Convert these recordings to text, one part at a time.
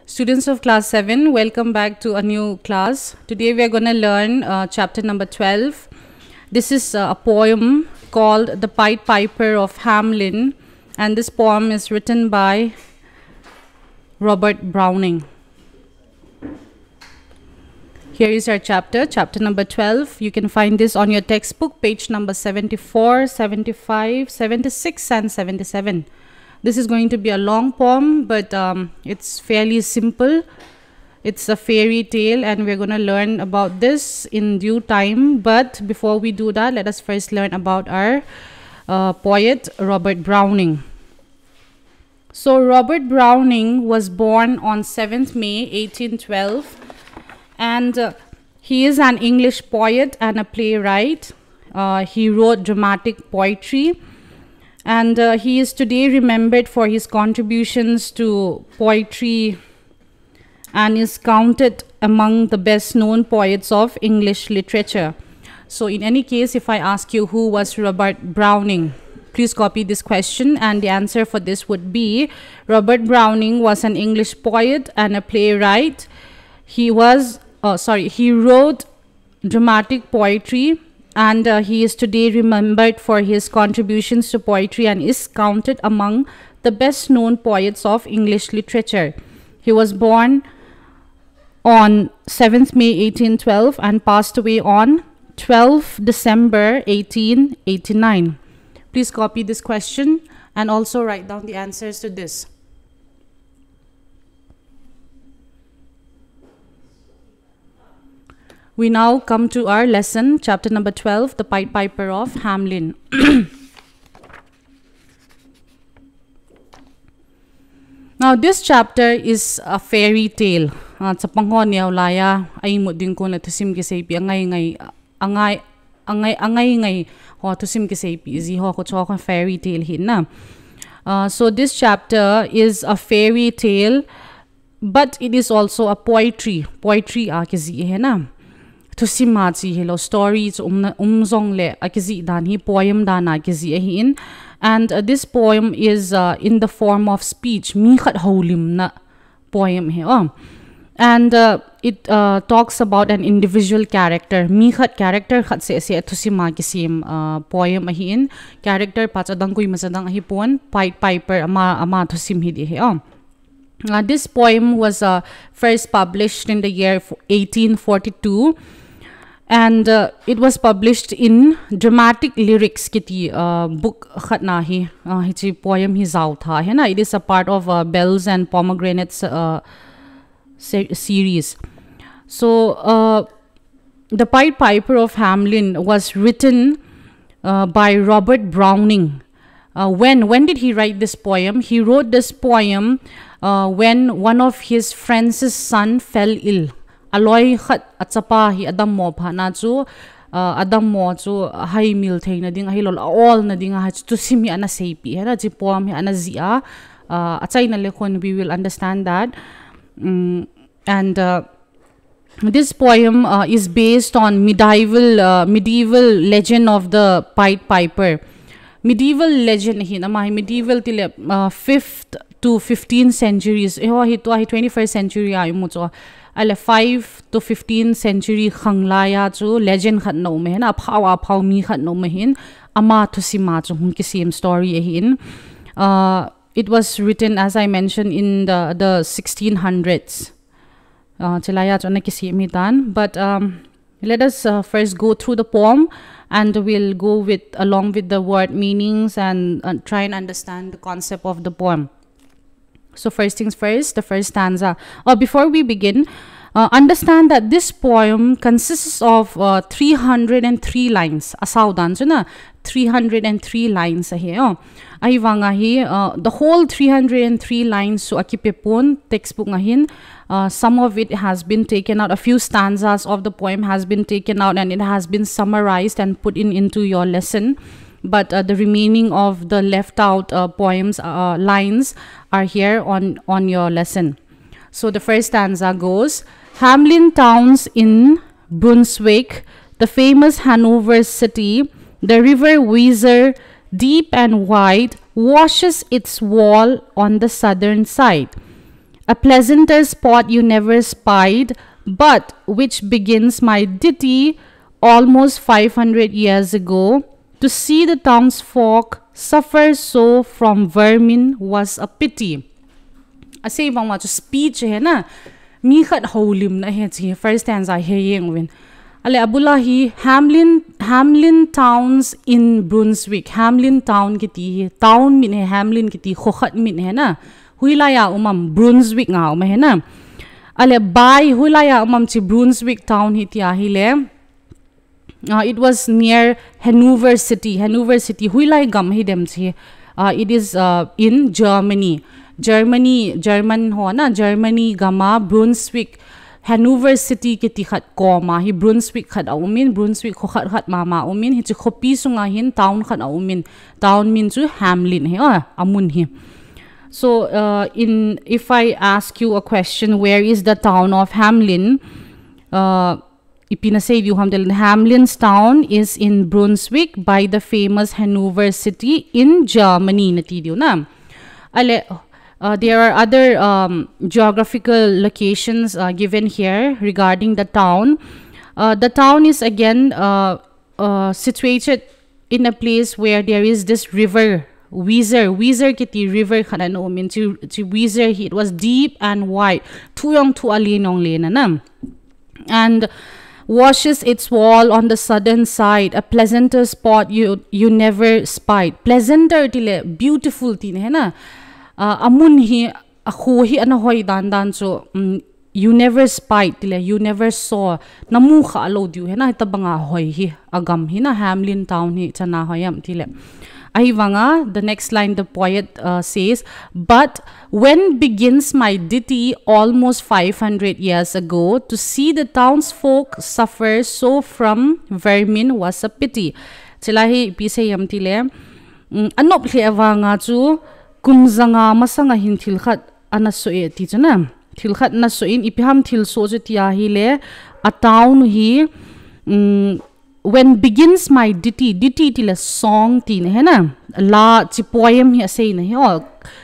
Students of class 7, welcome back to a new class. Today we are going to learn chapter number 12. This is a poem called The Pied Piper of Hamelin, and this poem is written by Robert Browning. Here is our chapter number 12. You can find this on your textbook, page number 74, 75, 76 and 77. This is going to be a long poem, but it's fairly simple. It's a fairy tale, and we're going to learn about this in due time. But before we do that, let us first learn about our poet, Robert Browning. So Robert Browning was born on 7th May 1812, and he is an English poet and a playwright. He wrote dramatic poetry, and he is today remembered for his contributions to poetry and is counted among the best known poets of English literature. So in any case, if I ask you who was Robert Browning, please copy this question, and the answer for this would be Robert Browning was an English poet and a playwright. He wrote dramatic poetry, and he is today remembered for his contributions to poetry and is counted among the best known poets of English literature. He was born on 7th May 1812 and passed away on 12th December 1889. Please copy this question and also write down the answers to this. We now come to our lesson, chapter number 12, The Pied Piper of Hamelin. Now, this chapter is a fairy tale. Sa panghon niya ulaya ay mo din ko na tusim kisaypi angay ho tusim kisaypi zi ho ko chok fairy tale hin na. So this chapter is a fairy tale, but it is also a poetry kizi he na. Tusim ma chi hello stories umzong le akizi dan hi poem dana kizi hin, and this poem is in the form of speech mi khat holim na poem he and it talks about an individual character. Mi khat character khat se tusim ma kisim poem hin character pachadang kui masadang hi pon Pied Piper ama tusim hi he this poem was first published in the year 1842. And it was published in Dramatic Lyrics kiti book khatna hi hichi poem hi zau tha hai na. It is a part of Bells and Pomegranates series. So The Pied Piper of Hamelin was written by Robert Browning. When did he write this poem? He wrote this poem when one of his friends' son fell ill. Aloy khat atsapa hi adam mo pha na chu adam mo chu hai mil theina ding hi lol all na ding ha chu simi ana sepi hera chi poem hi ana zia achai na lekhon we will understand that. And this poem is based on medieval legend of the Pied Piper. Medieval legend hi na mai medieval tile 5th to 15th centuries hi 21st century ai mu chu 5 to 15th century khanglaya chu legend khat no me na phaw mi khat no me hin ama thusima chu hun ki same story hin. It was written, as I mentioned, in the 1600s. Chelaya chu na ki same dan, but let us first go through the poem, and we'll go along with the word meanings and try and understand the concept of the poem. So first things first, the first stanza. Before we begin, understand that this poem consists of 303 lines. Asaudan chuna 303 lines here. Ahiwanga hi the whole 303 lines so akipepon textbook ngahin. Some of it has been taken out. A few stanzas of the poem has been taken out, and it has been summarized and put into your lesson. But the remaining of the left out poems lines are here on your lesson. So the first stanza goes: Hamelin towns in Brunswick, the famous Hanover city, the river Weser, deep and wide, washes its wall on the southern side. A pleasanter spot you never spied, but which begins my ditty almost 500 years ago. To see the townsfolk suffer so from vermin was a pity. Ase ibang mga speech hai na mi khat holim na he chi first stanza he yeng win ale abulahi Hamlin towns in Brunswick. Hamlin town kiti town min he Hamlin kiti khokhat min he na huilaya umam Brunswick nga ma he na ale by huilaya umam chi Brunswick town hitia hile. It was near Hanover City. Huilai gam hi dem chi. It is in Germany. German ho na Germany gama Brunswick. Hanover City kiti khat koma hi Brunswick khat aumin Brunswick kho khat mama aumin hi chi khopi sunga hin town khat aumin town min chu Hamlin he amun hi. So if I ask you a question, where is the town of Hamlin? Hamlin's town is in Brunswick by the famous Hanover City in Germany. There are other geographical locations given here regarding the town. The town is again situated in a place where there is this river, Weser kiti river kanano mean to Weser. It was deep and wide, tuyong tu alinong lena and washes its wall on the southern side, a pleasanter spot you never spied. Pleasanter tile beautiful tin hai na amun hi akho hi anahoy dan so you never spied tile you never saw namu kha alo diu hai na tabanga hoy hi agam hi na Hamlin town hi chana hoyam tile. The next line the poet says, but when begins my ditty almost 500 years ago, to see the townsfolk suffer so from vermin was a pity. Chilahi pisayam tile anop hlewanga chu kumzanga masanga hin thilkhat anasoe ti chana thilkhat na soin ipiham thil so jetia hi le a town hi when begins my ditty tila song tin hai na la chi poem hi ase na hi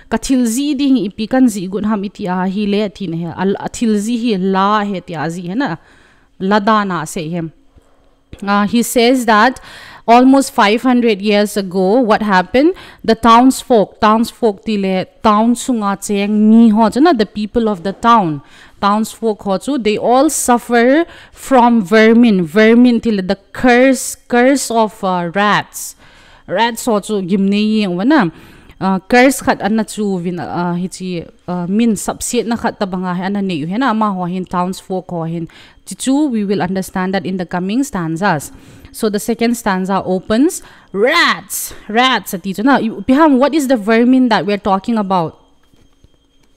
kathilzi di hi ipikan zi gun ham itia hi le tin hai athilzi hi la he tia zi hai na ladana se him. He says that almost 500 years ago, what happened? The townsfolk tile town sunga cheng ni ho jana the people of the townsfolk ho chu they all suffer from vermin tile the curse of rats ho chu gimne yeng wana curse khat anna chu vin hichi min subset na khat tabanga ana ne yu hena ma ho hin townsfolk ho hin chu we will understand that in the coming stanzas. So the second stanza opens rats beham what is the vermin that we're talking about?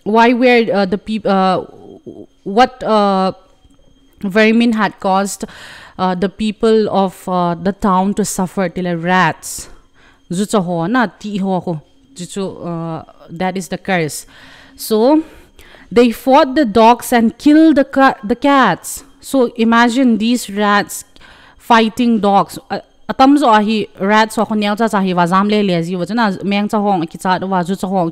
Why were the people what vermin had caused the people of the town to suffer till rats zucha ho na ti ho ko that is the curse. So they fought the dogs and killed the cats. So imagine these rats fighting dogs. Atam zo ahi rats so khonyang cha cha hi wazam le le ji wajana meng cha hong ki cha wa ju cha hong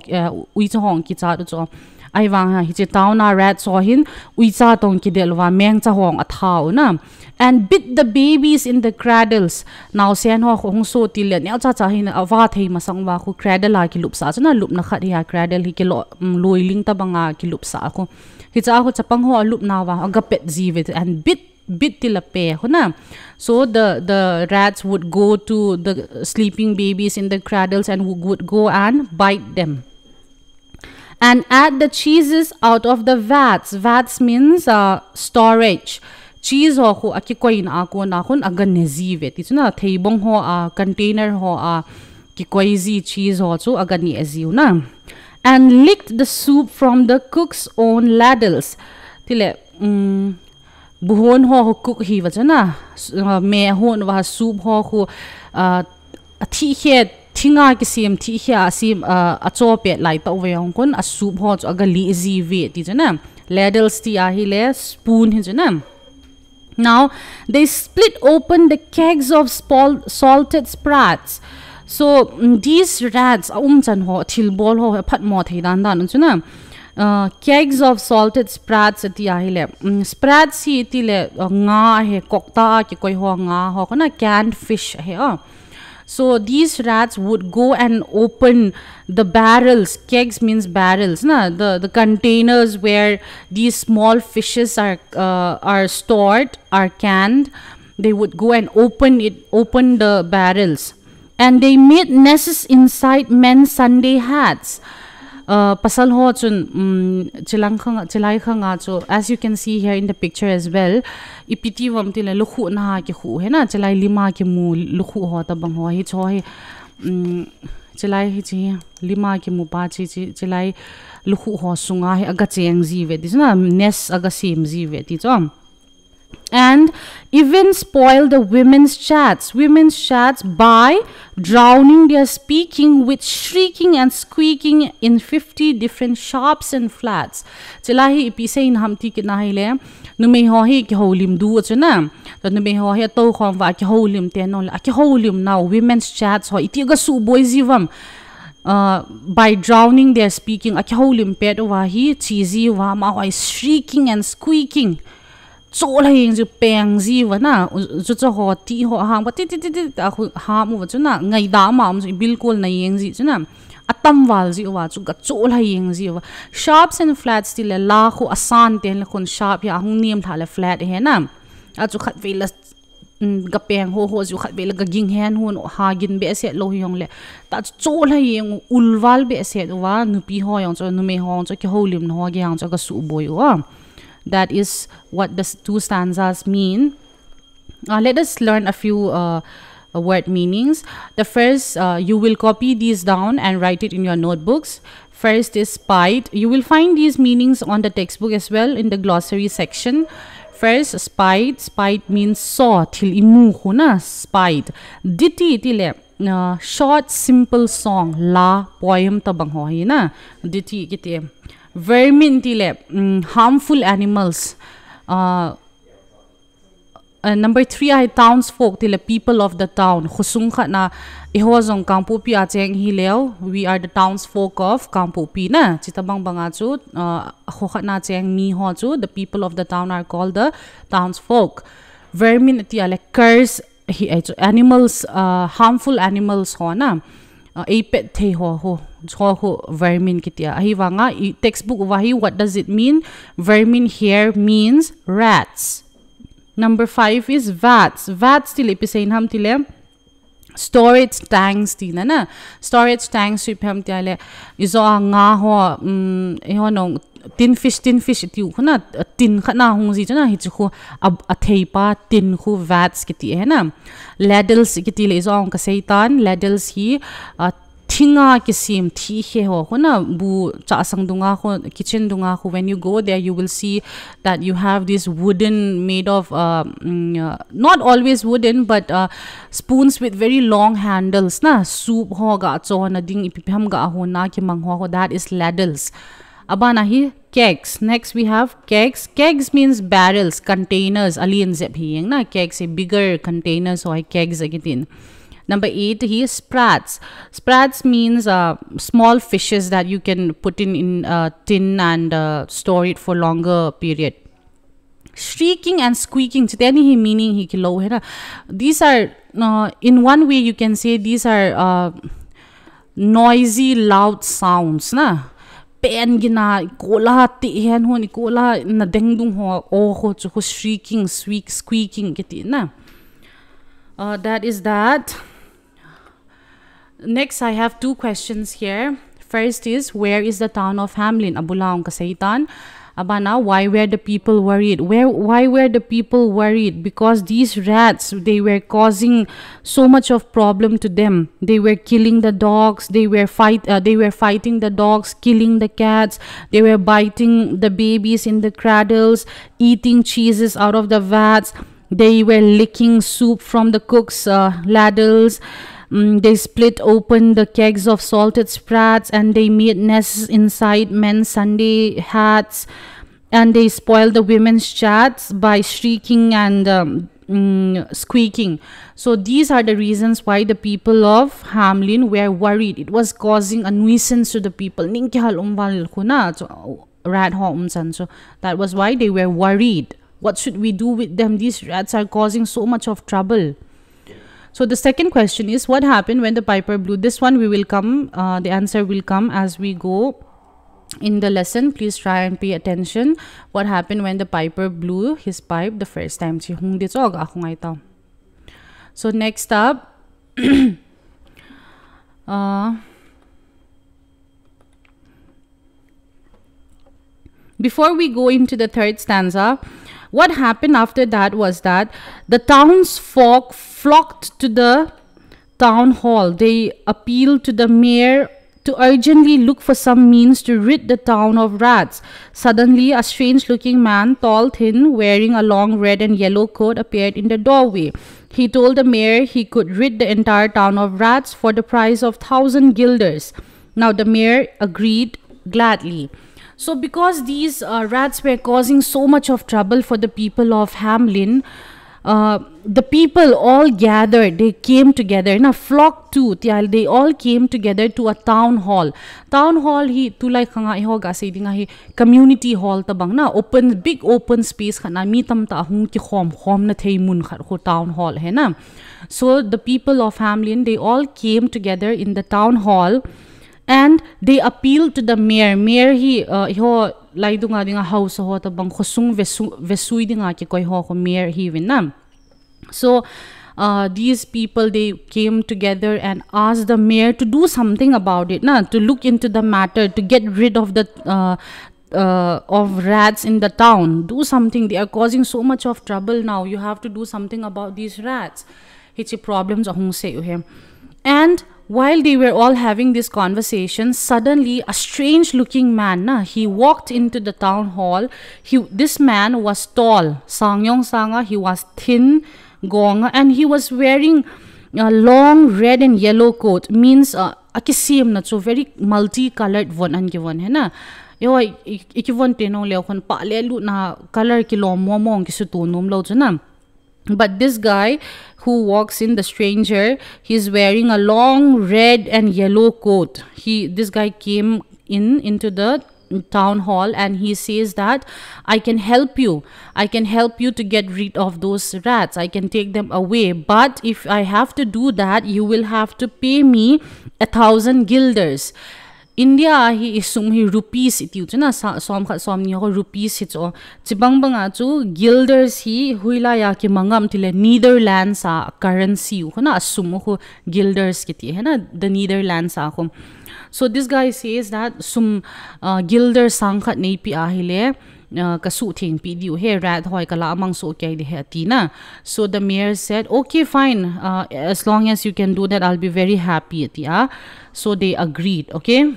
ui cha hong ki cha do ai wang ha hi che town na rats so hin ui cha tong ki del wa meng cha hong athau na and bit the babies in the cradles. Now sen ho hong so til le nya cha cha hin awa thei masang wa khu cradle la ki lup sa chana lup na khat hi cradle hi ke loiling ta banga ki lup sa ko hi cha ho chapang ho lup na wa agapet jivet and bit till a pair. So the rats would go to the sleeping babies in the cradles and would go and bite them. And add the cheeses out of the vats. Vats means storage. Cheese ho ko akikoin ako na kun aganezi vet. It's na theibong ho container ho kikoizi cheese ho so agani eziu na. And licked the soup from the cook's own ladles. Tile buhon ho cook hi wachana me hon wa soup ho khu thi he thinga ki sim thi he sim a chope lai to we hong kon a soup ho agali zi ve ti jana ladles ti a hi le spoon hi jana. Now they split open the kegs of salted sprats. So these rats chan ho thil bol ho phat mo thei dan chuna Kegs of salted sprats ati ahile. Sprats hi itile nga he kokta ki koi ho nga ho kana canned fish he. So these rats would go and open the barrels. Kegs means barrels, na the containers where these small fishes are stored, are canned. They would go and open the barrels, and they made nests inside men's Sunday hats. Pasal ho chun chilai khanga cho, as you can see here in the picture as well, ipiti wam tila lukhu na ki khu hai na chilai lima ki mu lukhu ho ta bang ho hi cho hi chilai hi chi lima ki mu pa chi chilai lukhu ho sunga hi aga cheng ji ve dis na nes aga sim ji ve ti cho. And even spoil the women's chats by drowning their speaking with shrieking and squeaking in 50 different shops and flats. Chilahi ipise in hamti kinahile nume ho hi ki holim du chana to nume ho hi to khom wa ki holim te no la ki holim now women's chats ho iti ga su boy jivam by drowning their speaking aki holim pet wa hi cheesy wa ma wa shrieking and squeaking. So la yeng ju peng ji wa na ju cho ho ti ho hang ba ti ta khu ha mu wa chu na ngai da ma am ju bilkul na yeng ji chu na atam wal ji wa chu ga cho la yeng ji wa. Shops and flats ti le la khu asan ten la khun shop ya hung niam tha le flat he na a chu khat ve la ga peng ho ju khat ve la ga ging hen hun ha gin be se lo yong le ta cho la yeng ulwal be se wa nu pi ho yong cho nu me ho cho ki holim no ge yang cho ga su boy wa. That is what the two stanzas mean. Let us learn a few word meanings. The first, you will copy these down and write it in your notebooks. First is spite. You will find these meanings on the textbook as well in the glossary section. First, spite. Spite means saw. Til imu huna spite. Diti itile. Short, simple song. La poem tabang ho na. Diti kiti. Vermin tile, harmful animals. Number 3 ay townsfolk tile, people of the town. Khusung kha na ihozong Kangpopi acheng hileo. We are the townsfolk of Kangpopi na. Chitabang banga chu khokha na cheng mi ho chu. The people of the town are called the townsfolk. Vermin tiale curse animals, harmful animals ho na. Apet the ho vermin kitia ahi wanga textbook wahi. What does it mean? Vermin here means rats. Number 5 is vats. Vats tile pisain ham tile storage tanks tina na. Storage tanks sip ham tile izo nga ho no tin fish tiu khuna tin khana hung ji chana hi chu a theipa tin khu vats kiti hai na. Ladles kiti le izo ka seitan ladles hi thinga kisim thi he ho khuna bu cha sang dunga kho kitchen dunga kho. When you go there you will see that you have this wooden made of not always wooden but spoons with very long handles na. Soup ho ga cho na ding ipipam ga ho na ki mang ho. That is ladles. Abana hi kegs. Next we have kegs. Kegs means barrels, containers. Alien zep hi na kegs a bigger containers so kegs again. Number 8 here sprats. Sprats means small fishes that you can put in tin and store it for longer period. Shrieking and squeaking. Chitani meaning hi kilo hai na. These are in one way you can say these are noisy, loud sounds na. Pen gina kola ti hen ho ni kola na dengdung ho ho chu shrieking, squeaking kiti na. That is that. Next, I have 2 questions here. First is, where is the town of Hamlin? Abulaong kasaitan. Abana, why were the people worried? Why were the people worried? Because these rats, they were causing so much of problem to them. They were killing the dogs. They were fighting the dogs, killing the cats. They were biting the babies in the cradles, eating cheeses out of the vats. They were licking soup from the cook's ladles. They split open the kegs of salted sprats and they made nests inside men's Sunday hats. And they spoiled the women's chats by shrieking and squeaking. So these are the reasons why the people of Hamlin were worried. It was causing a nuisance to the people. Rat homes, and so that was why they were worried. What should we do with them? These rats are causing so much of trouble. So the second question is, what happened when the piper blew? This one we will come, the answer will come as we go in the lesson. Please try and pay attention. What happened when the piper blew his pipe the first time? So next up, before we go into the third stanza, what happened after that was that the townsfolk flocked to the town hall. They appealed to the mayor to urgently look for some means to rid the town of rats. Suddenly, a strange-looking man, tall, thin, wearing a long red and yellow coat, appeared in the doorway. He told the mayor he could rid the entire town of rats for the price of 1,000 guilders. Now, the mayor agreed gladly. So because these rats were causing so much of trouble for the people of Hamlin, the people all gathered. They came together in a flock too. They all came together to a town hall. Town hall hi tulay kanga ihoga say di nga hi community hall tabang na open, big open space kana mi tam ta hung ki khom na thei mun khat ho town hall hai na. So the people of Hamlin, they all came together in the town hall. And they appealed to the mayor. Mayor ho lai dunga dinga house ho tabang khosung vesui dinga ki koi ho mayor hi vinam. So these people, they came together and asked the mayor to do something about it, to look into the matter, to get rid of the of rats in the town. Do something. They are causing so much of trouble now. You have to do something about these rats. It's problems ahung se uhe. And while they were all having this conversation, suddenly a strange-looking man, he walked into the town hall. This man was tall, sangyong sanga. He was thin, gonga, and he was wearing a long red and yellow coat. Means akisim na so very multi-colored one angivon hai na. Yo ikivon tenong leo kon pa lelu na color kilo momong kisutunum lo na. But this guy who walks in, the stranger, he's wearing a long red and yellow coat. This guy came into the town hall and he says that I can help you. I can help you to get rid of those rats. I can take them away. But if I have to do that, you will have to pay me 1,000 guilders. India hi isum hi rupees iti chu na som ni ho rupees hi chu chibang banga chu guilders hi huila ya ki mangam tile Netherlands currency ho na asum ho guilders kiti hai na the Netherlands ho. So this guy says that sum guilder sangkhat nei pi a hi le kasu thing pi diu he rat hoi kala amang so kai de hati na. So the mayor said, okay, fine, as long as you can do that, I'll be very happy ati. So they agreed. Okay.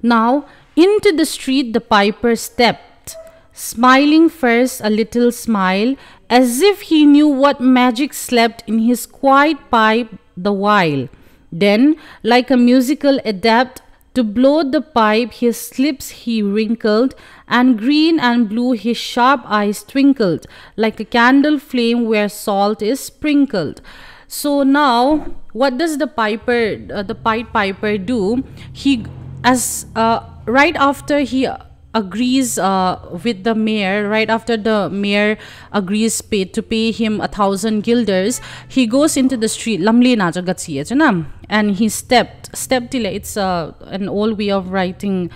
Now, into the street the piper stepped, smiling first a little smile, as if he knew what magic slept in his quiet pipe the while. Then, like a musical adept, to blow the pipe his lips he wrinkled, and green and blue his sharp eyes twinkled, like a candle flame where salt is sprinkled. So now, what does the Pied Piper do? Right after he agrees with the mayor, right after the mayor agrees to pay him 1,000 guilders, he goes into the street. Lamli na jagatsi, and he stepped. It's an old way of writing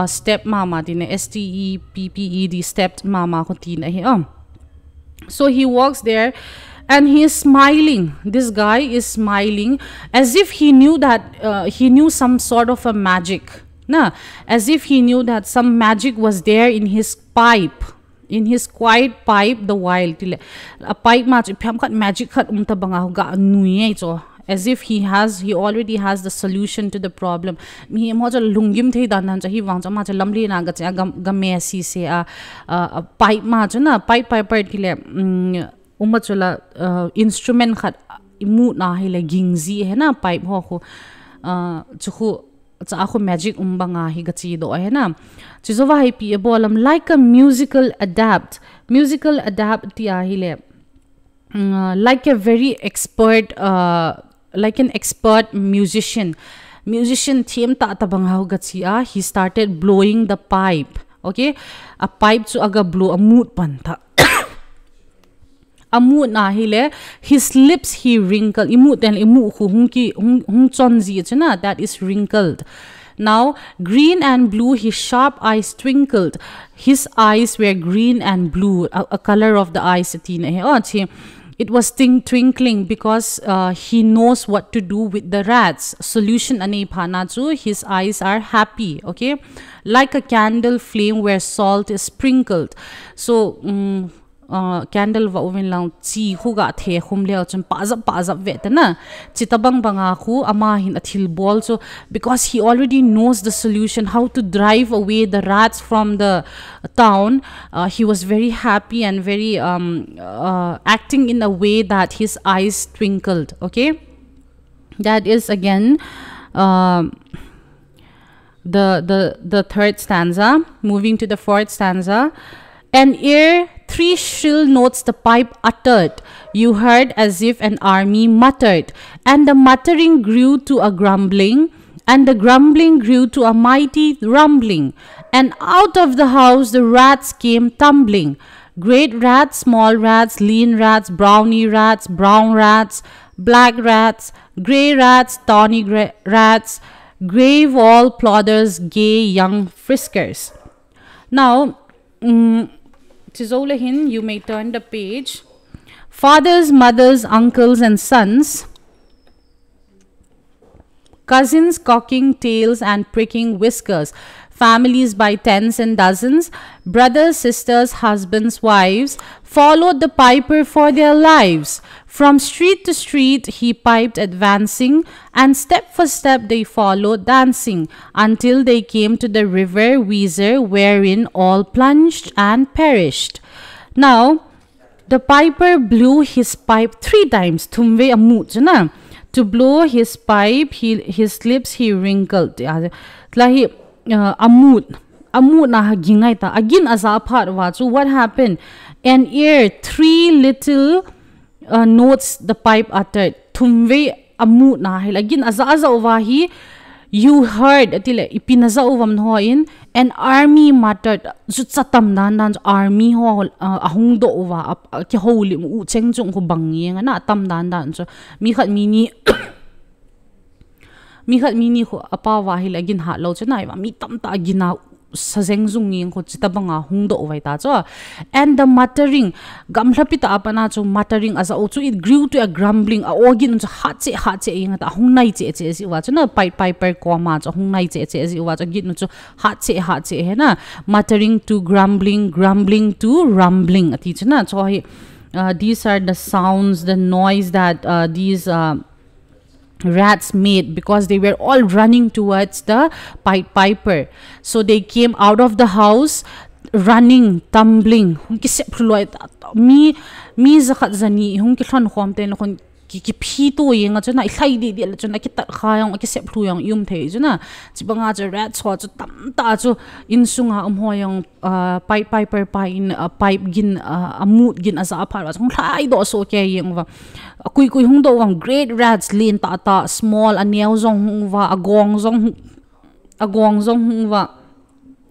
step mama. STEPPED, stepped mama ko tina. So he walks there. And he is smiling. This guy is smiling as if he knew that he knew some sort of a magic. As if he knew that some magic was there in his pipe, in his quiet pipe the while. A pipe magic as if he already has the solution to the problem. He lungim the dan he wants a much lumley nagat gamesi say a pipe match pipe piper umachula instrument khat imu na hile gingzi hai na pipe ho chuhu cha ako magic umbanga hi gachi do hai na chizowa hi pi bolam like a musical adapt tia hi le like a very expert like an expert musician thiem ta tabang hau gachi he started blowing the pipe. Okay, a pipe chu aga blow amut pantha amut na hile his lips he wrinkled imut and imu hung chonzi chana that is wrinkled. Now green and blue his sharp eyes twinkled. His eyes were green and blue, a color of the eyes it was twinkling because he knows what to do with the rats. Solution ane phana chu his eyes are happy. Okay, like a candle flame where salt is sprinkled. So candle va oven lang chi huga the khum le chum pazap vetana chitabang banga khu ama hin athil bol. So because he already knows the solution how to drive away the rats from the town, he was very happy and very acting in a way that his eyes twinkled. Okay, that is again the third stanza. Moving to the fourth stanza. And ere 3 shrill notes the pipe uttered, you heard as if an army muttered, and the muttering grew to a grumbling, and the grumbling grew to a mighty rumbling, and out of the house the rats came tumbling. Great rats, small rats, lean rats, browny rats, brown rats, black rats, grey rats, tawny rats, grave all plodders, gay young friskers. Now, Chizolehin, you may turn the page. Fathers, mothers, uncles and sons, cousins cocking tails and pricking whiskers, families by tens and dozens, brothers, sisters, husbands, wives, followed the piper for their lives. From street to street he piped advancing, and step for step they followed dancing, until they came to the river Weser, wherein all plunged and perished. Now, the piper blew his pipe 3 times. Tumve amut na. To blow his pipe, his lips he wrinkled. Tlahi amut na hagingay ta. Again azaphat wa. So what happened? And ere 3 little notes the pipe uttered. Tumve amut na hil. Again aza uvahi. You heard atile ipinaza uvam hoin an army muttered. Jutsatam nan army ho ahung do uva ki holi mu cheng chung ko bangyeng na tam dan so mi khat mini ko apa wahil agin ha lo chana wa mi tam ta gina sazeng zung yeng ko chitabanga hung do vai ta cho. And the muttering gamhlapita apana cho muttering as also it grew to a grumbling a ogin cho hat che yeng ta hung nai che si wa cho na piper koma cho hung nai che si wa cho gin cho hat che he na muttering to grumbling to rumbling ati cho na cho these are the sounds, the noise that these rats made because they were all running towards the piper. So they came out of the house running, tumbling. Mi zakat zani hung kilhan khomte no kon ki phito yenga chona ilai di chona ki tar khayang ki sep fluyang yum the chona chibanga cha rats ho chu tam ta chu insunga hoyang piper in pipe gin amut gin asa aphar wa chung thai do so ke yengwa kui hung do wang great rats lean ta small anew zong hung wa agong zong hung wa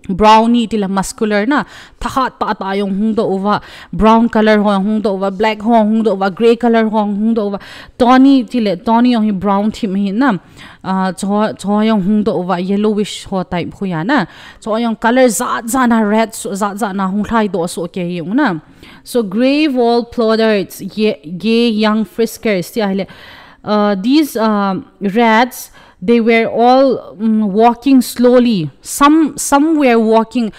brownie tila muscular na thahat pa tayong hung do over brown color hung do over black hung do over gray color hung do over tawny yung brown thim hin na cho yung hung do over yellowish ho type ho ya na so yung color za na red za na hung thai do so ke yung na. So grave all plodders, gay young friskers these rats, they were all walking slowly. Some were walking.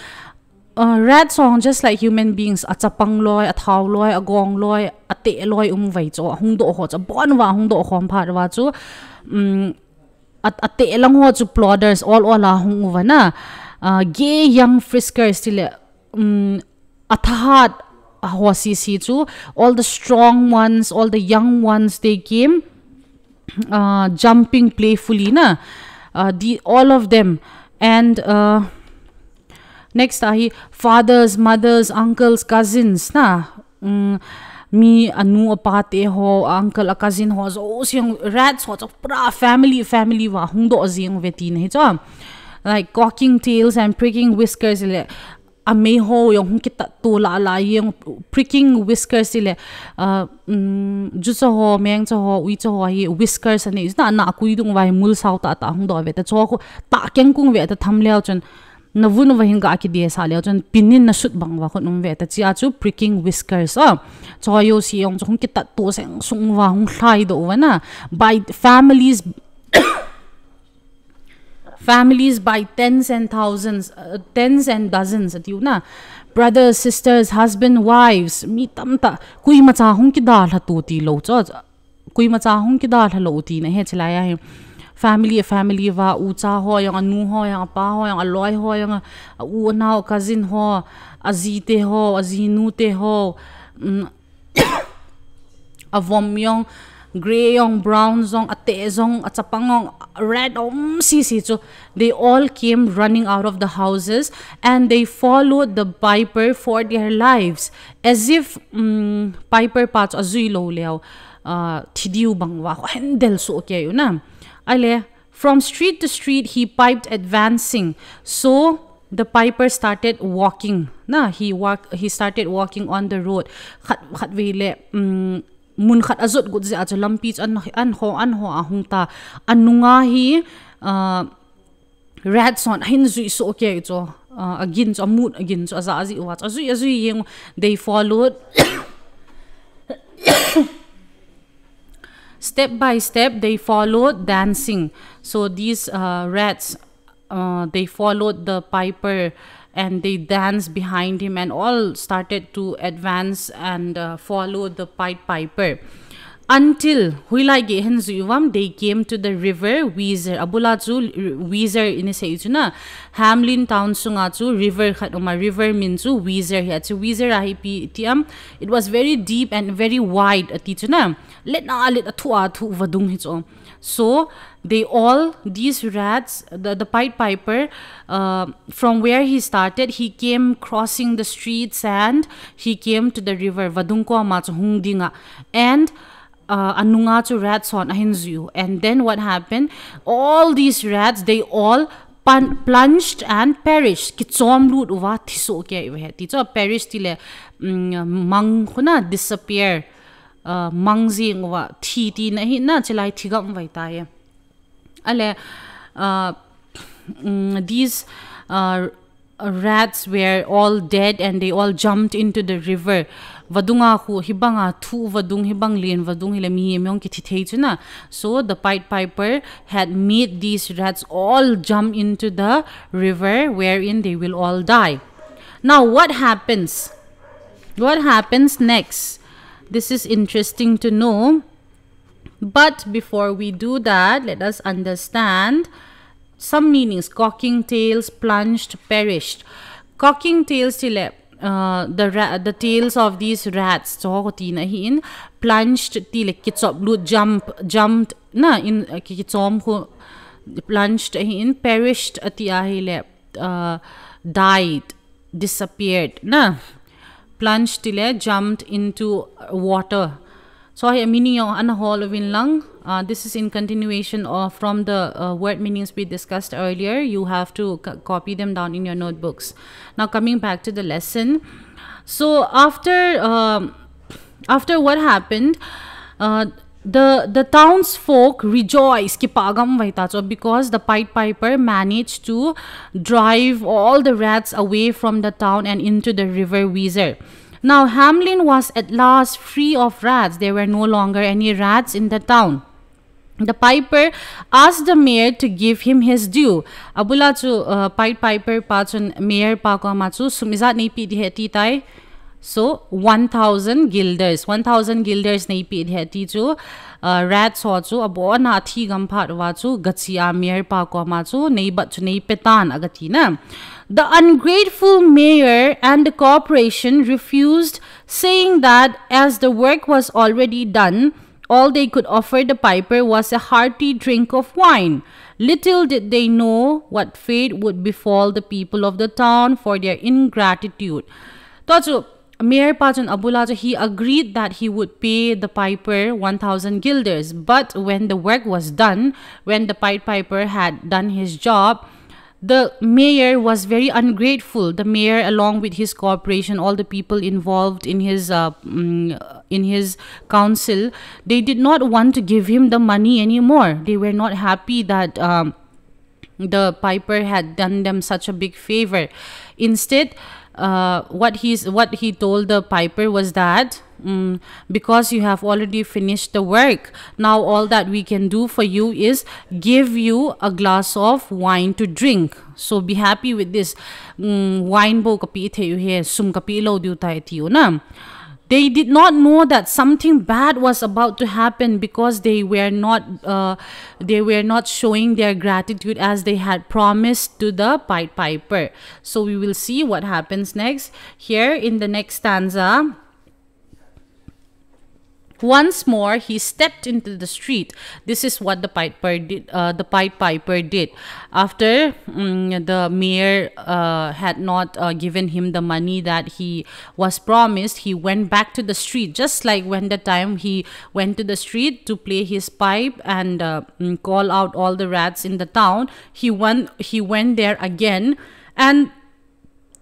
Rats are just like human beings. Atapang loy, athaw loy, agong loy, ate loy vai cho hung do ho cha bon wa hung do khom phat wa chu ate lang ho chu plodders all la hung wa na gay young friskers still athahat ho si chu all the strong ones, all the young ones, they came jumping playfully na all of them. And next ahi fathers, mothers, uncles, cousins na. Me anu apate ho, uncle a cousin ho, so siyang rats ho, pra family wa hungdo azing vetin he cho. Like cocking tails and pricking whiskers le. Ame ho yung kita to la yung pricking whiskers sile juso ho meng cho ho wi cho ho hi whiskers ani is na kui dung vai mul sau ta hung do ve ta cho ko ta keng kung ve ta tham leo chon na vun wa hinga ki de sa leo chon pinin na shut bang wa ko num ve ta chia chu pricking whiskers cho yo si yung chung kita to seng sung wa hung thlai do wa na by families by tens and thousands, tens and dozens at you na brothers, sisters, husband, wives mi tamta kui macha hung ki dal hatu ti lo cho kui macha hung ki dal halo ti na he chlaya he family wa u cha ho yang anu ho yang pa ho yang aloi ho yang u na cousin ho azite ho azinu te ho avom yong gray yong, brown zong, ate zong, atsapangong, red si so they all came running out of the houses and they followed the piper for their lives as if piper pats azui lo leo thidiu bangwa handle so okay yun na ale from street to street he piped advancing, so the piper started walking he started walking on the road khat vele mun khat azot gut ze acho lampich an ho ahung ta anunga hi red son hin zui so okay cho again so mood again so azazi watch azui yeng they followed step by step they followed dancing, so these rats they followed the piper and they danced behind him and all started to advance and follow the piper until they came to the river Weser. Abula chu Weser in say na Hamlin town sunga chu river khatoma river min chu Weser hi chu Weser ahi pi tiam it was very deep and very wide ati chu na let athua thu vadung hi chu. So they all these rats the Pied Piper from where he started he came crossing the streets and he came to the river vadungko ma chu hungdinga and anunga chu rats on ahinzu, and then what happened, all these rats they all plunged and perished kichom lut wa thiso ke we ti cho perished tile mang khuna disappear mangzing wa thi ti na hi na chelai thigam vai ta ye ale these rats were all dead and they all jumped into the river vadunga khu hibanga thu vadung hibang len vadung hilami myong ki thithei chuna. So the Pied Piper had made these rats all jump into the river wherein they will all die. Now what happens next? This is interesting to know, but before we do that, let us understand some meanings. Cocking tails, plunged, perished. Cocking tails tile the tails of these rats so tina hin plunged tile kitop lut jumped na in kitom ho plunged hin perished atia hile died, disappeared na plunged tile jumped into water. So I meaning yung anahol win lang. This is in continuation of from the word meanings we discussed earlier. You have to copy them down in your notebooks. Now coming back to the lesson. So after what happened, the townsfolk rejoiced because the Pied Piper managed to drive all the rats away from the town and into the river Weser. Now Hamlin was at last free of rats. There were no longer any rats in the town. The Piper asked the mayor to give him his due. Abula chu Pied Piper pa chun mayor pa ko ma chu sumizat nei pi heti tai. So 1,000 guilders. 1,000 guilders nei pi heti chu rats ho chu abo na thi gam phat wa chu gachia mayor pa ko ma chu nei bat chu nei petan agati na. The ungrateful mayor and the corporation refused, saying that as the work was already done, all they could offer the Piper was a hearty drink of wine. Little did they know what fate would befall the people of the town for their ingratitude. So, Mayor Pajan Abulaja, he agreed that he would pay the piper 1,000 guilders. But when the work was done, when the Pied Piper had done his job, the mayor was very ungrateful. The mayor, along with his corporation, all the people involved in his council, they did not want to give him the money anymore. They were not happy that the piper had done them such a big favor. Instead, what he told the piper was that because you have already finished the work, now all that we can do for you is give you a glass of wine to drink. So be happy with this. Wine bo kapi the he sum kapi lo diu tai tiu na. They did not know that something bad was about to happen because they were not showing their gratitude as they had promised to the Pied Piper. So we will see what happens next. Here in the next stanza, once more he stepped into the street. This is what the Pied Piper did. After the mayor had not given him the money that he was promised, he went back to the street, just like when the time he went to the street to play his pipe and call out all the rats in the town. He went there again, and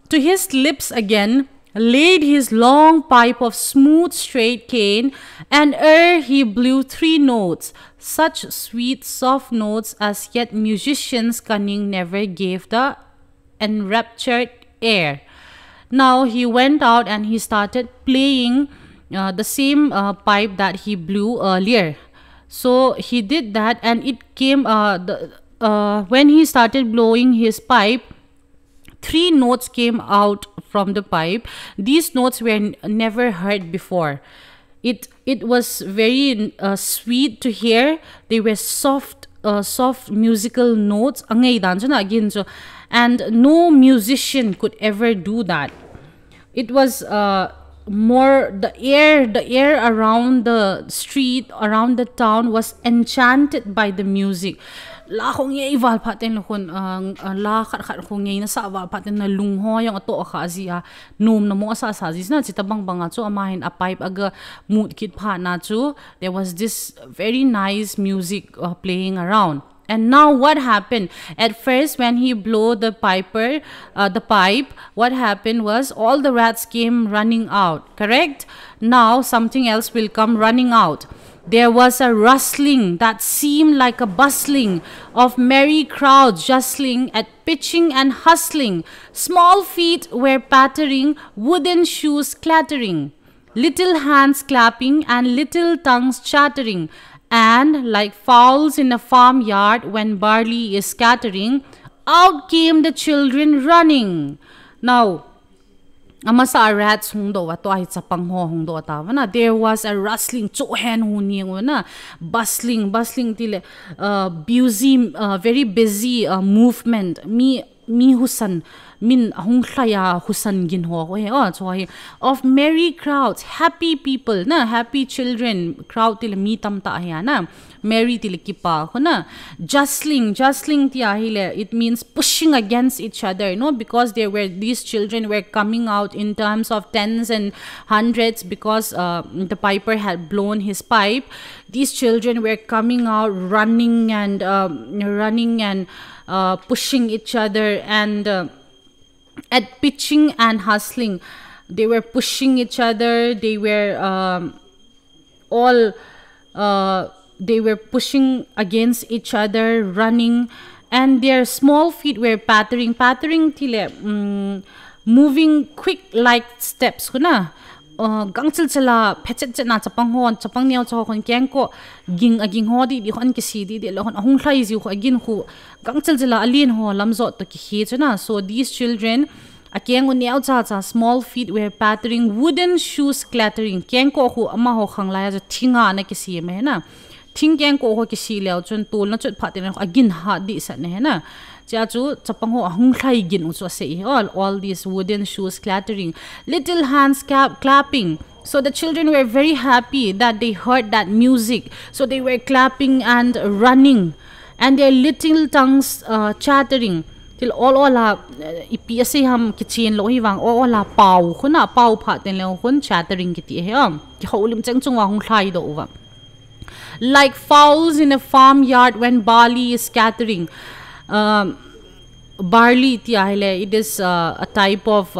to his lips again laid his long pipe of smooth straight cane, and ere he blew 3 notes, such sweet soft notes as yet musicians cunning never gave the enraptured air. Now he went out and he started playing the same pipe that he blew earlier. So he did that, and it came when he started blowing his pipe, 3 notes came out from the pipe. These notes were never heard before. It was very sweet to hear. They were soft musical notes. And no musician could ever do that. It was more the air around the street, around the town was enchanted by the music. La khong ye iwal phaten lokon la khat khong ye na sa wa phaten na lungho yang ato kha zia num na mo sa sa jis na chitabang banga chu amahin a pipe aga mood kit pha na chu. There was this very nice music playing around. And now what happened? At first, when he blew the pipe, what happened was all the rats came running out, correct? Now something else will come running out. There was a rustling that seemed like a bustling of merry crowds jostling at pitching and hustling. Small feet were pattering, wooden shoes clattering, little hands clapping and little tongues chattering. And like fowls in a farmyard when barley is scattering, out came the children running. Now, amasa rats hundo wato ay sapang ho hundo tawana. There was a rustling, chohen huning na, bustling tile, busy, very busy movement. Mi husan min hung khaya husan gin ho so of merry crowds, happy people na, happy children, crowd til mi tam ta na, merry til kipa ho na, jostling tia hile, it means pushing against each other, no, because these children were coming out in terms of tens and hundreds because the piper had blown his pipe. These children were coming out running and pushing each other and at pitching and hustling. They were pushing each other. They were they were pushing against each other, running, and their small feet were pattering tile, moving quick like steps kuna. Gangchil chala phechet na chapang niaw chaw kon kyang ko ging ho di hon ki si di lo hon hung thlai ji ho agin hu gangchil chala alien ho lamzo to ki he chana. So these children akyang niaw cha small feet were pattering, wooden shoes clattering. Kyang ko hu ama ho khanglaya ja thinga na ki si me na thing kyang ko ho ki si leo chun tol na chut phatin agin ha di sa ne na. All these wooden shoes clattering, little hands clapping. So the children were very happy that they heard that music. So they were clapping and running. and their little tongues chattering. Till all ipsa ham kitchen lo hi wang all pau khuna pau pha ten lo khun chattering kiti he ki holim chang chung wa hung thlai do wa. Like fowls in a farmyard when barley is scattering. Barley it is a type of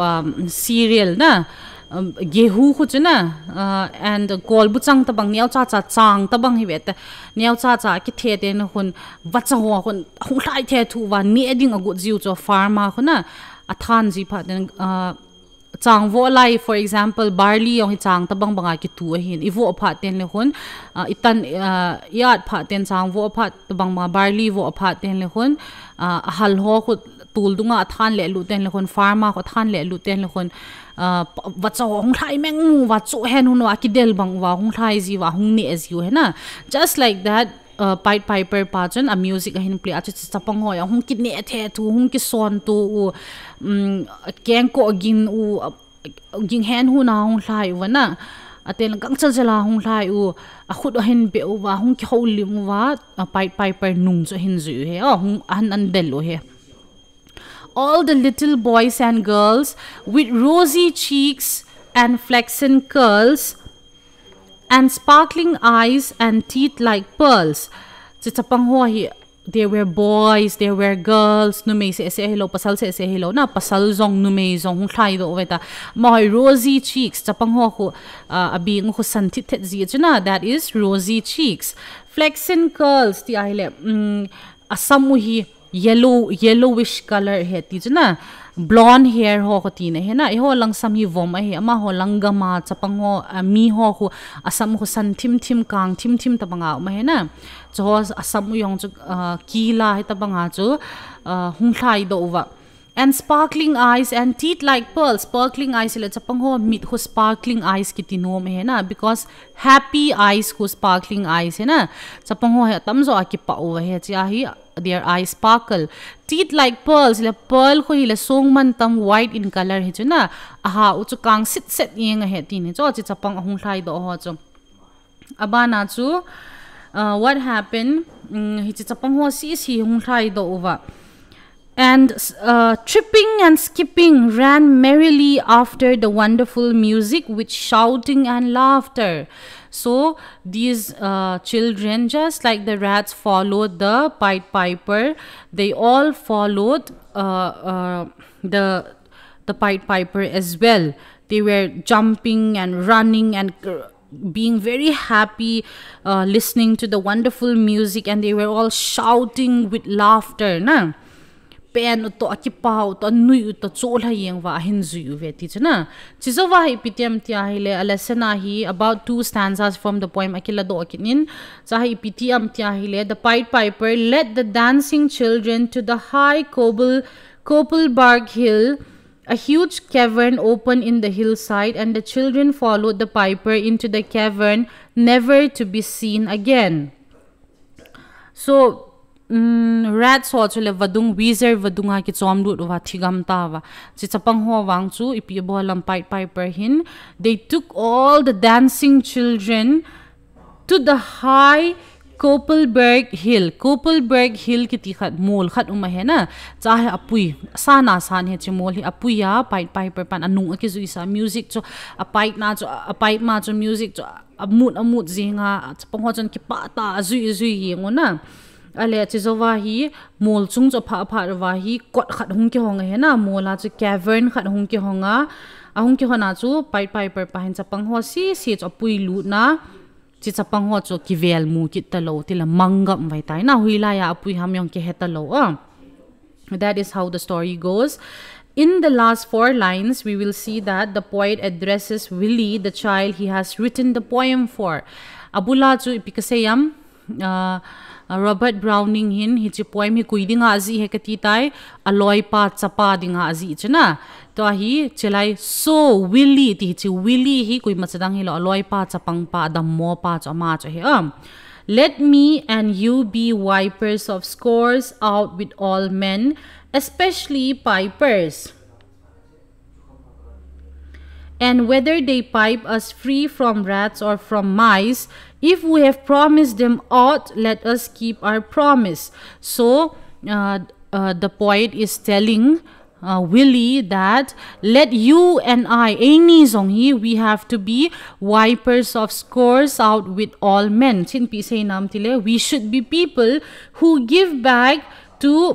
cereal na. Gehu khujna and gol buchang tabang niaw cha cha chang tabang hi vet niaw cha cha ki the ten hun wacha ho hun hung lai the thu wa ni eding a good jiu cho farma khuna athan ji pha den chang vo lai, for example barley ong chang tabang banga ki tu hin ivo pha ten le hun itan yat pha ten chang vo pha tabang ma barley vo pha ten le hun hal ho khut tul dunga athan le lu ten le hun farma ko than le lu ten le hun wacha hong thai meng mu wa chu hen hun wa ki del bang wa hong thai ji wa hong ni as you he na. Just like that Pied Piper pajon a music a hin play a chi chapang ho ya hong ki ne the tu hong ki son tu u keng ko gin u ging hen hu na hong thai wa na atel gang chal jala hong thai u a khut a hin be wa hong ki ho lim wa Pied Piper nung cho hin zu he hong an del lo he. All the little boys and girls with rosy cheeks and flaxen curls and sparkling eyes and teeth like pearls. There were boys, there were girls. No me se hello pasal se hello na pasal zong no me zong thai do weta. My rosy cheeks. Chapang ho ko abi ngo santit thet zi chuna. That is rosy cheeks. Flaxen curls ti aile asamu hi yellowish color he ti chuna. Blonde hair ho ko ti ne he na e ho lang sam hi vom a he ama ho langama chapang ho mi ho ko asam ho san thim kang thim tabanga ma he na cho asam yong chu kila he tabanga chu hung thai do wa. And sparkling eyes and teeth like pearls. Sparkling eyes le chapang ho mit ho sparkling eyes ki tinom he na because happy eyes ho sparkling eyes he na chapang ho tam zo ki pa o he cha hi their eyes sparkle. Teeth like pearls. Le pearl ko hila song man tam white in color he chuna aha u chu kang sit yeng he ti ni cho chi chapang hung thai do ho chu abana chu what happened hi chi chapang ho si hung thai do over. And tripping and skipping ran merrily after the wonderful music with shouting and laughter. So these children, just like the rats followed the Pied Piper, they all followed the Pied Piper as well. They were jumping and running and being very happy listening to the wonderful music, and they were all shouting with laughter. Na? Pen to akipao to nui to chola yeng wa hinzu veti chana chizowa hi pitiam tia hile a lesson hi about 2 stanzas from the poem Akila do akinin cha hi pitiam tia hile. The Pied Piper led the dancing children to the high Koppelberg hill. A huge cavern opened in the hillside, and the children followed the piper into the cavern, never to be seen again. So rats ho chule vadung wizard vadunga ki chomdu wa thigam ta wa chi chapang ho wang chu ipi bolam Pied Piper hin. They took all the dancing children to the high Koppelberg hill. Koppelberg hill ki ti khat mol khat umahena chahe apui sana san he chi mol hi apuya Pied Piper pan anung ki zu isa music cho a pipe na cho a pipe ma cho music cho amut zinga chapang ho chon ki pa ta zui yengona ale chizowa hi mol chung cho pha wa hi kot khat hung ki honga he na mola chu cavern khat hung ki honga ahung ki hona chu Pied Piper pa hin chapang ho si cho pui lu na chi chapang ho chu ki vel mu ki talo tila mangam vai tai na huila ya apui ham yong ki hetalo that is how the story goes. In the last 4 lines, we will see that the poet addresses Willie, the child he has written the poem for. Abula chu ipikaseyam Robert Browning hin hi poem hi kuidinga azi he katitai aloy pa chapa dinga azi chana to hi chelai so Willie ti chi Willie hi kui machadang hi lo aloy pa chapang pa dammo pa chama cha he let me and you be wipers of scores out with all men, especially pipers. and whether they pipe us free from rats or from mice. If we have promised them aught, let us keep our promise. So the poet is telling Willie that let you and I, any song here, we have to be wipers of scores out with all men. We should be people who give back to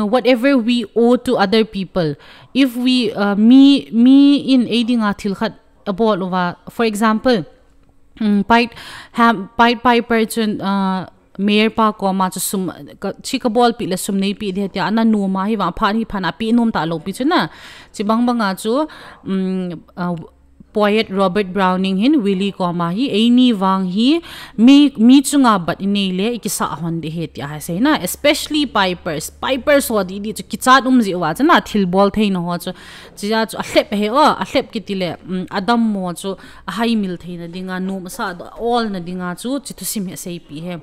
whatever we owe to other people. If we me in aiding a tilkhat about over, for example, Pied Piper chun mayor pa ko ma chu sum chika ball pi le sum nei pi de tia na nu ma hi wa phan hi phana pi nom ta lo pi chu na chi bang banga chu poet Robert Browning hin Willie ko ma hi any wang hi mi chunga but inele ikisa hon de het ya se na, especially pipers ho di chu kichat ji wa chana thil bol thein ho chu chia chu ahlep he ahlep kitile adam mo chu hai mil thein dinga nu sa all na dinga chu chitusim he sei pi he.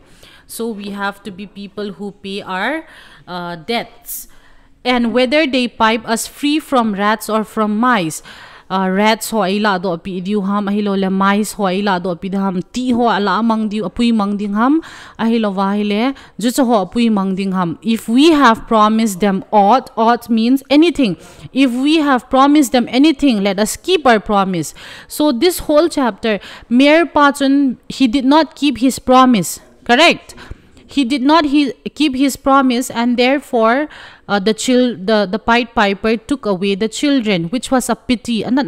So we have to be people who pay our debts, and whether they pipe us free from rats or from mice. Rats ho ila do pi diu ham ahilo le mice ho ila do pi ham ti ho ala mang diu apui mang ding ham ahilo wa hile ju cho ho apui mang ding ham. If we have promised them aught means anything. If we have promised them anything, let us keep our promise. So this whole chapter, Mayor Pachun, he did not keep his promise. Correct. He did not keep his promise, and therefore the Pied Piper took away the children, which was a pity. But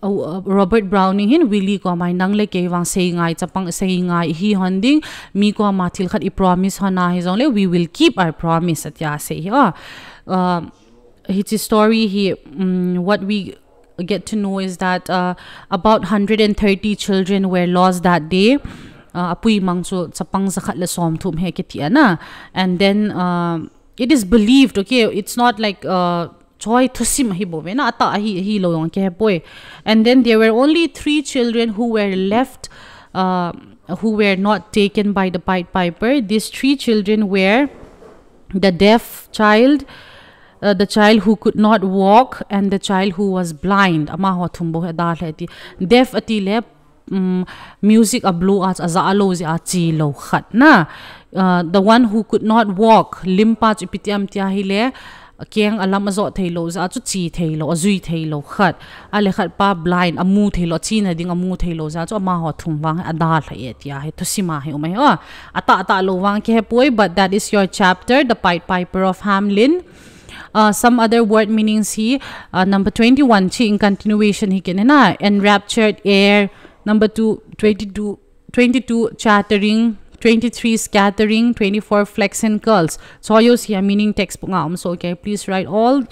Robert Browning hin Willie ko mai nang le ke wang say ngai hi honding mi ko ma thil khat I promise hona his only we will keep our promise at ya say his story here. What we get to know is that about 130 children were lost that day. Apui mangso sapang zakat le som thum he ketiana, and then it is believed, okay, it's not like choi thusim hibo na ata hi lo yong ke boy. And then there were only 3 children who were left, who were not taken by the Pied Piper. These 3 children were the deaf child, the child who could not walk, and the child who was blind. Ama ho thumbo da leti deaf atile music ablo as alo zi achi lo khat na. The one who could not walk limpa chipitiam tia hile keng alam azo thailo za chu chi thailo azui thailo khat ale khat pa blind amu thailo chi na ding amu thailo za chu ma ho thum wang ada hlaiet ya he to sima he umai ata lo wang ke poi. But that is your chapter, the Pied Piper of Hamelin. Some other word meanings here. Number 21, in continuation he can na enraptured air. Number 22 chattering. 23 scattering. 24 flex and curls. So you see a meaning textbook. So okay, please write all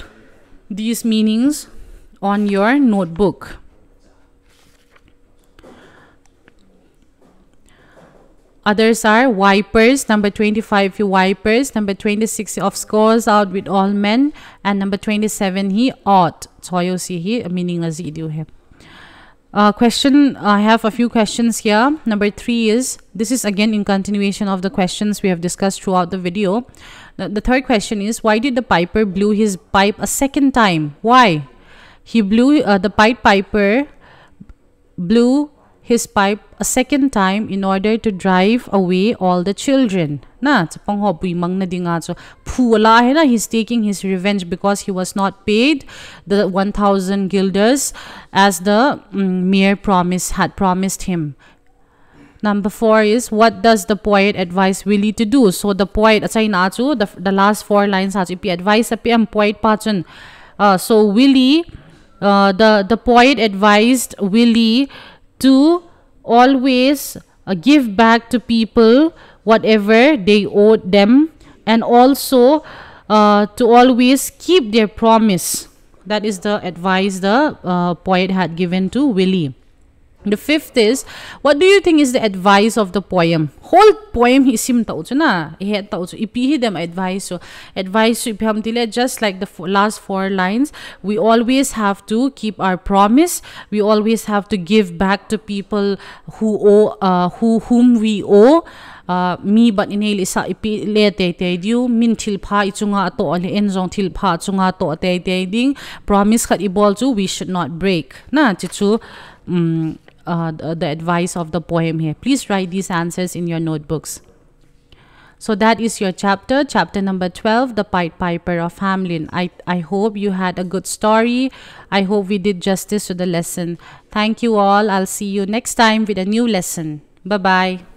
these meanings on your notebook. Others are wipers. Number 25 he wipers. Number 26 of scores out with all men, and number 27 he ought. So you see here a meaning as you have. Question, I have a few questions here. Number 3 is, this is again in continuation of the questions we have discussed throughout the video. The third question is, why did the piper blew his pipe a second time? Why? He blew, the Pied Piper blew his pipe a second time in order to drive away all the children. Na mang na dinga so phuala hai na, he's taking his revenge because he was not paid the 1,000 guilders as the mayor had promised him. Number 4 is, what does the poet advise Willie to do? So the poet, the last 4 lines has ipi advice api am poet pachun. So Willie, the poet advised Willie to always give back to people whatever they owed them, and also to always keep their promise. That is the advice the poet had given to Willie. The 5th is, what do you think is the advice of the poem? Whole poem isim tauchu na ihet tauchu ipihi them advice. So advice just like the last 4 lines, we always have to keep our promise. We always have to give back to people who owe, whom we owe. mi but inhale isa ipi le te diu min thil pha ichunga to ale en jong thil pha chunga to te ding promise khat ibol chu we should not break na chu the advice of the poem here. Please write these answers in your notebooks. So that is your chapter number 12, The Pied Piper of Hamelin. I hope you had a good story. I hope we did justice to the lesson. Thank you all. I'll see you next time with a new lesson. Bye-bye.